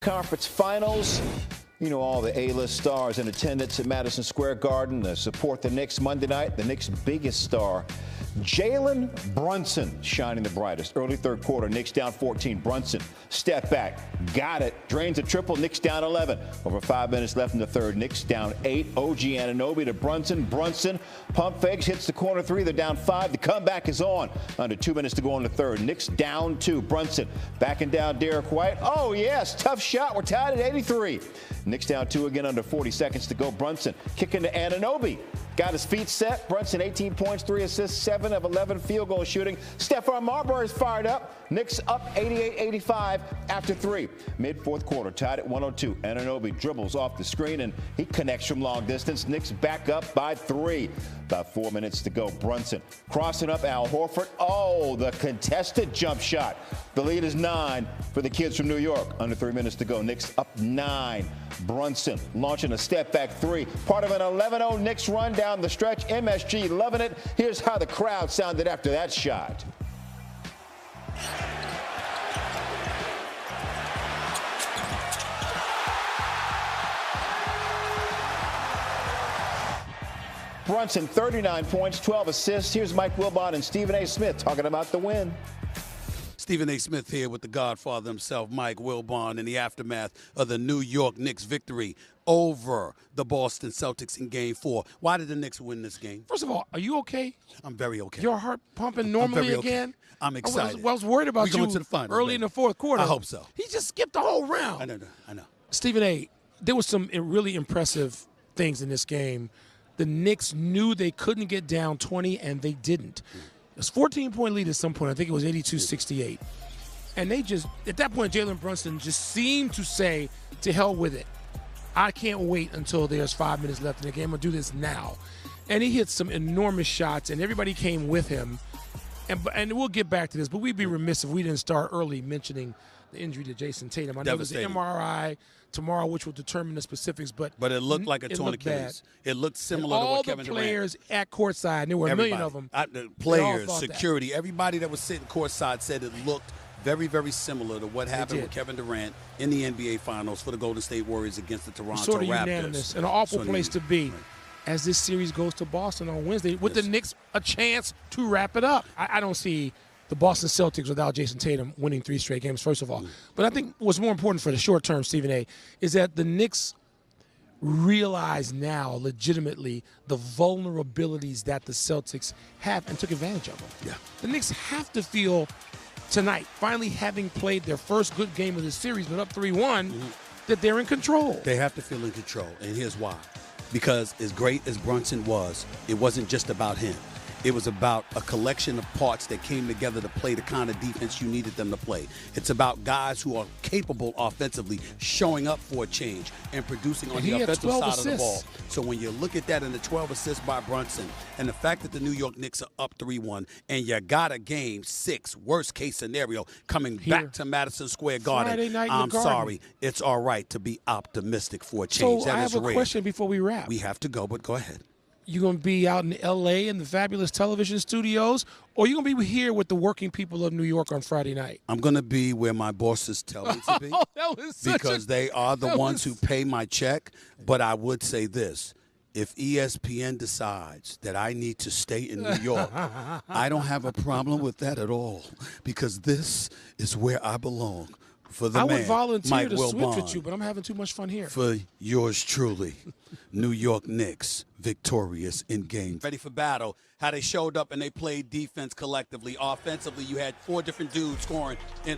Conference Finals. You know, all the A-list stars in attendance at Madison Square Garden to support the Knicks Monday night. The Knicks' biggest star, Jalen Brunson, shining the brightest. Early third quarter, Knicks down 14. Brunson, step back, got it, drains a triple, Knicks down 11. Over 5 minutes left in the third, Knicks down 8. OG Anunoby to Brunson. Brunson, pump fakes, hits the corner three. They're down 5. The comeback is on. Under 2 minutes to go in the third. Knicks down 2. Brunson backing down Derek White. Oh, yes, tough shot. We're tied at 83. Knicks down 2 again, under 40 seconds to go. Brunson kicking to Anunoby. Got his feet set. Brunson, 18 points, 3 assists, 7 of 11 field goal shooting. Stephon Marbury's fired up. Knicks up 88-85 after 3. Mid-fourth quarter, tied at 102. Anunoby dribbles off the screen, and he connects from long distance. Knicks back up by 3. About 4 minutes to go. Brunson crossing up Al Horford. Oh, the contested jump shot. The lead is 9 for the kids from New York. Under 3 minutes to go. Knicks up 9. Brunson launching a step-back 3. Part of an 11-0 Knicks run down the stretch. MSG loving it. Here's how the crowd sounded after that shot. Brunson, 39 points, 12 assists. Here's Mike Wilbon and Stephen A. Smith talking about the win. Stephen A. Smith here with the Godfather himself, Mike Wilbon, in the aftermath of the New York Knicks victory over the Boston Celtics in Game 4. Why did the Knicks win this game? First of all, are you okay? I'm very okay. Your heart pumping normally again? I'm excited. I was worried about you to the finals, early in the fourth quarter. I hope so. He just skipped the whole round. I know. Stephen A., there was some really impressive things in this game. The Knicks knew they couldn't get down 20, and they didn't. It was a 14-point lead at some point. I think it was 82-68. And they just, at that point, Jalen Brunson just seemed to say, to hell with it. I can't wait until there's 5 minutes left in the game. I'm going to do this now. And he hit some enormous shots, and everybody came with him. And we'll get back to this, but we'd be remiss if we didn't start early mentioning the injury to Jason Tatum. I know there's an MRI tomorrow, which will determine the specifics, but it looked like a torn Achilles. It looked similar to what Kevin Durant. All the players at courtside, and there were a million of them. The players, security, everybody that was sitting courtside said it looked very, very similar to what happened with Kevin Durant in the NBA Finals for the Golden State Warriors against the Toronto Raptors. Sort of unanimous, and an awful place to be. Right. As this series goes to Boston on Wednesday, with the Knicks a chance to wrap it up. I don't see the Boston Celtics without Jason Tatum winning 3 straight games, first of all. But I think what's more important for the short term, Stephen A., is that the Knicks realize now legitimately the vulnerabilities that the Celtics have and took advantage of them. Yeah. The Knicks have to feel tonight, finally having played their first good game of the series, but up 3-1, that they're in control. They have to feel in control, and here's why. Because as great as Brunson was, it wasn't just about him. It was about a collection of parts that came together to play the kind of defense you needed them to play. It's about guys who are capable offensively, showing up for a change and producing on the offensive side of the ball. So when you look at that and the 12 assists by Brunson and the fact that the New York Knicks are up 3-1 and you got a Game 6, worst case scenario, coming back to Madison Square Garden, I'm sorry, it's all right to be optimistic for a change. So I have a question before we wrap. We have to go, but go ahead. You going to be out in L.A. in the fabulous television studios, or you going to be here with the working people of New York on Friday night? I'm going to be where my bosses tell me to be because they are the ones who pay my check. But I would say this. If ESPN decides that I need to stay in New York, I don't have a problem with that at all because this is where I belong. For the I man, would volunteer Mike to Wilbon, switch with you, but I'm having too much fun here. For yours truly, New York Knicks victorious in game. Ready for battle. How they showed up and they played defense collectively. Offensively, you had 4 different dudes scoring in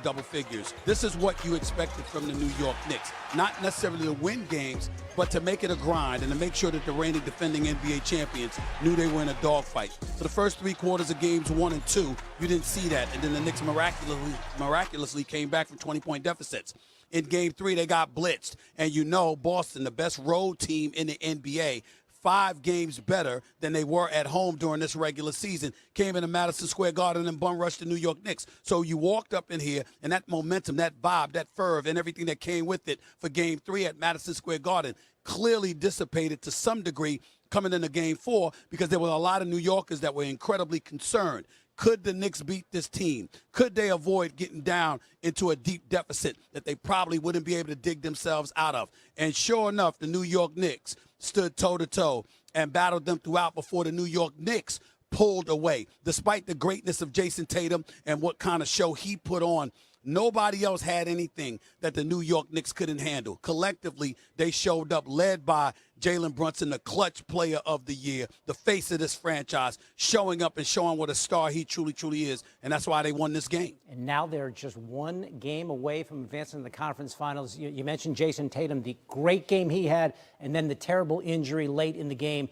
double figures. This is what you expected from the New York Knicks. Not necessarily to win games, but to make it a grind and to make sure that the reigning defending NBA champions knew they were in a dogfight. For the first 3 quarters of games 1 and 2, you didn't see that. And then the Knicks miraculously came back from 20-point deficits. In Game 3, they got blitzed. And you know Boston, the best road team in the NBA, 5 games better than they were at home during this regular season, came into Madison Square Garden and bum rushed the New York Knicks. So you walked up in here, and that momentum, that vibe, that fervor, and everything that came with it for Game 3 at Madison Square Garden clearly dissipated to some degree coming into Game 4 because there were a lot of New Yorkers that were incredibly concerned. Could the Knicks beat this team? Could they avoid getting down into a deep deficit that they probably wouldn't be able to dig themselves out of? And sure enough, the New York Knicks stood toe-to-toe and battled them throughout before the New York Knicks pulled away. Despite the greatness of Jason Tatum and what kind of show he put on, nobody else had anything that the New York Knicks couldn't handle. Collectively, they showed up, led by Jalen Brunson, the clutch player of the year, the face of this franchise, showing up and showing what a star he truly, truly is. And that's why they won this game. And now they're just one game away from advancing to the conference finals. You mentioned Jason Tatum, the great game he had, and then the terrible injury late in the game.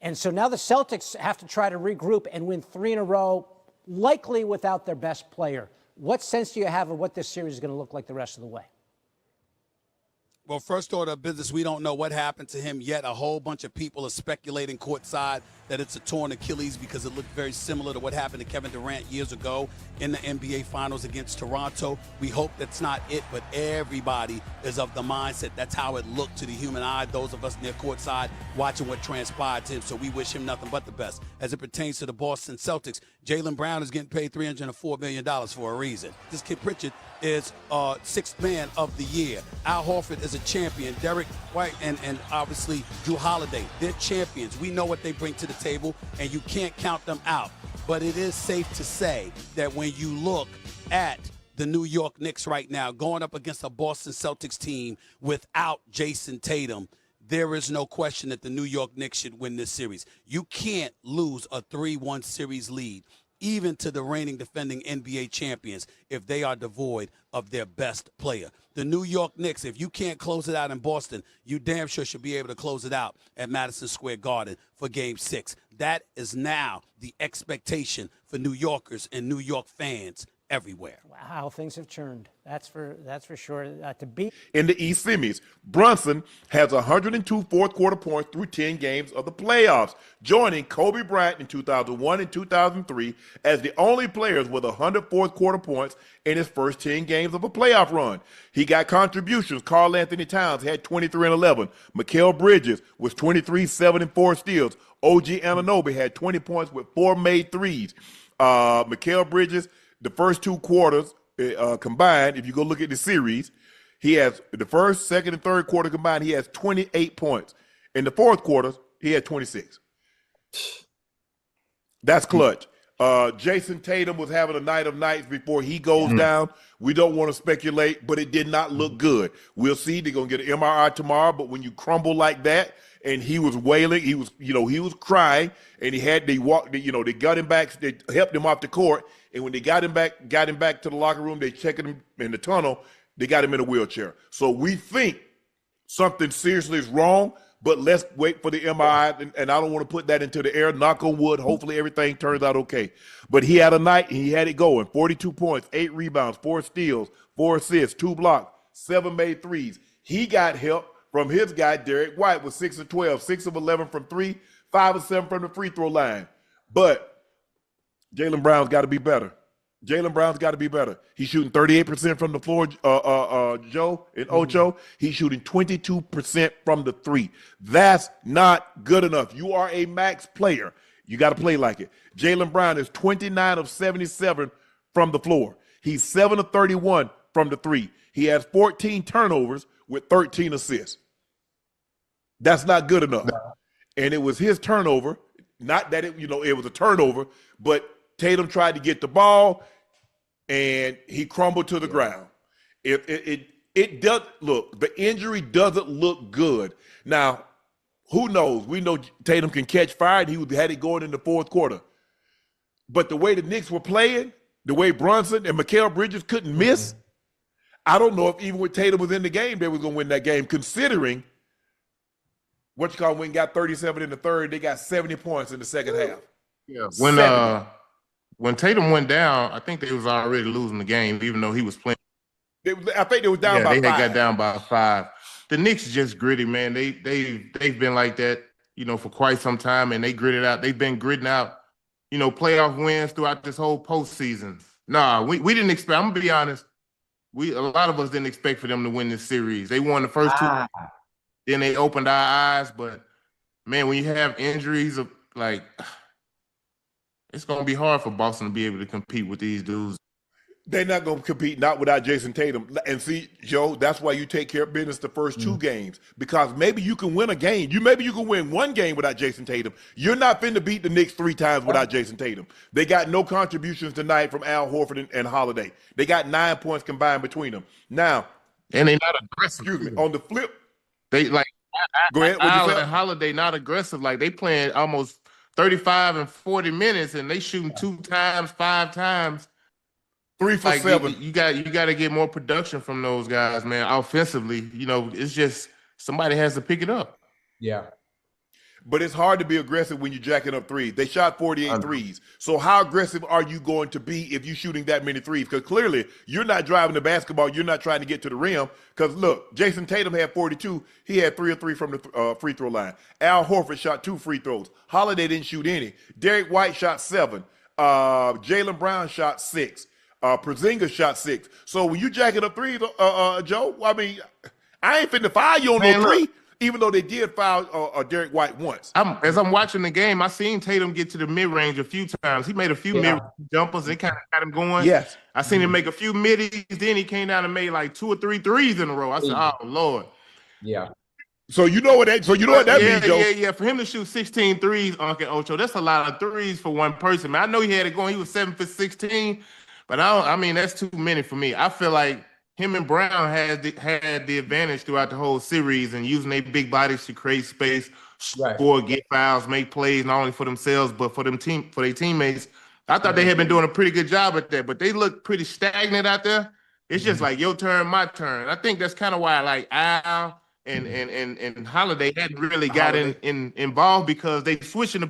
And so now the Celtics have to try to regroup and win 3 in a row, likely without their best player. What sense do you have of what this series is going to look like the rest of the way? Well, first order of business, we don't know what happened to him yet. A whole bunch of people are speculating courtside that it's a torn Achilles because it looked very similar to what happened to Kevin Durant years ago in the NBA Finals against Toronto. We hope that's not it, but everybody is of the mindset that's how it looked to the human eye, those of us near courtside watching what transpired to him. So we wish him nothing but the best. As it pertains to the Boston Celtics, Jalen Brown is getting paid $304 million for a reason. This kid Pritchard is sixth man of the year. Al Horford is a champion. Derek White and obviously Drew Holiday, they're champions. We know what they bring to the table, and you can't count them out. But it is safe to say that when you look at the New York Knicks right now going up against a Boston Celtics team without Jason Tatum, there is no question that the New York Knicks should win this series. You can't lose a 3-1 series lead, even to the reigning defending NBA champions, if they are devoid of their best player. The New York Knicks, if you can't close it out in Boston, you damn sure should be able to close it out at Madison Square Garden for Game 6. That is now the expectation for New Yorkers and New York fans everywhere. Wow, things have churned. That's for sure. To beat in the East semis, Brunson has 102 fourth-quarter points through 10 games of the playoffs, joining Kobe Bryant in 2001 and 2003 as the only players with 100 fourth-quarter points in his first 10 games of a playoff run. He got contributions. Karl Anthony Towns had 23 and 11. Mikal Bridges was 23, 7, and 4 steals. OG Anunoby had 20 points with 4 made threes. Mikal Bridges, the first 2 quarters combined, if you go look at the series, he has the first, second, and third quarter combined, he has 28 points. In the fourth quarter, he had 26. That's clutch. Jason Tatum was having a night of nights before he goes down. We don't want to speculate, but it did not look good. We'll see. They're going to get an MRI tomorrow, but when you crumble like that, and he was wailing, he was crying, and they got him back, they helped him off the court, and when they got him back to the locker room, they checked him in the tunnel, they got him in a wheelchair. So we think something seriously is wrong, but let's wait for the MRI, and I don't want to put that into the air. Knock on wood, hopefully everything turns out okay. But he had a night, and he had it going. 42 points, 8 rebounds, 4 steals, 4 assists, 2 blocks, 7 made threes. He got help from his guy, Derek White, with 6 of 12, 6 of 11 from 3, 5 of 7 from the free throw line. But Jalen Brown's got to be better. Jalen Brown's got to be better. He's shooting 38% from the floor, Joe and Ocho. He's shooting 22% from the 3. That's not good enough. You are a max player. You got to play like it. Jalen Brown is 29 of 77 from the floor. He's 7 of 31 from the 3. He has 14 turnovers with 13 assists. That's not good enough. No. And it was his turnover, not that it was a turnover, but Tatum tried to get the ball and he crumbled to the ground. It does look, the injury doesn't look good. Now, who knows? We know Tatum can catch fire, and he had it going in the fourth quarter. But the way the Knicks were playing, the way Brunson and Mikal Bridges couldn't miss, I don't know if even when Tatum was in the game, they was going to win that game, considering when got 37 in the third, they got 70 points in the second half. Yeah, when Tatum went down, I think they was already losing the game, even though he was playing. I think they was down by 5. They had got down by 5. The Knicks is just gritty, man. They've been like that, for quite some time, and they gritted out. They've been gritting out, playoff wins throughout this whole postseason. Nah, we didn't expect. I'm gonna be honest. A lot of us didn't expect for them to win this series. They won the first 2, then they opened our eyes. But man, when you have injuries of like it's going to be hard for Boston to be able to compete with these dudes. They're not going to compete not without Jason Tatum. And see, Joe, that's why you take care of business the first two games, because maybe you can win a game. Maybe you can win one game without Jason Tatum. You're not finna beat the Knicks 3 times without Jason Tatum. They got no contributions tonight from Al Horford and Holiday. They got 9 points combined between them. Now, and they're not aggressive. Excuse me. On the flip, they like go ahead. Al and Holiday not aggressive. Like they playing almost 35 and 40 minutes, and they shooting 2 times, 5 times. 3 for 7. You got to get more production from those guys, man. Offensively, it's just somebody has to pick it up. Yeah. But it's hard to be aggressive when you're jacking up threes. They shot 48 threes. So how aggressive are you going to be if you're shooting that many threes? Because clearly you're not driving the basketball. You're not trying to get to the rim. Because look, Jason Tatum had 42. He had 3 of 3 from the free throw line. Al Horford shot 2 free throws. Holiday didn't shoot any. Derek White shot 7. Jalen Brown shot 6. Porzingis shot 6. So when you jacking up threes, Joe, I mean, I ain't finna foul you on no 3, even though they did foul Derek White once. As I'm watching the game, I seen Tatum get to the mid-range a few times. He made a few mid jumpers. They kind of got him going. Yes. I seen him make a few middies. Then he came down and made like 2 or 3 threes in a row. I said, oh, Lord. Yeah. So you know what that means, Joe. Yeah. For him to shoot 16 threes, Uncle Ocho, that's a lot of threes for one person. Man, I know he had it going. He was 7 for 16. But I mean, that's too many for me. I feel like him and Brown had the advantage throughout the whole series and using their big bodies to create space, score, get fouls, make plays, not only for themselves, but for their teammates. I thought they had been doing a pretty good job at that, but they look pretty stagnant out there. It's just like your turn, my turn. I think that's kind of why like Al and Holiday hadn't really got involved, because they switching the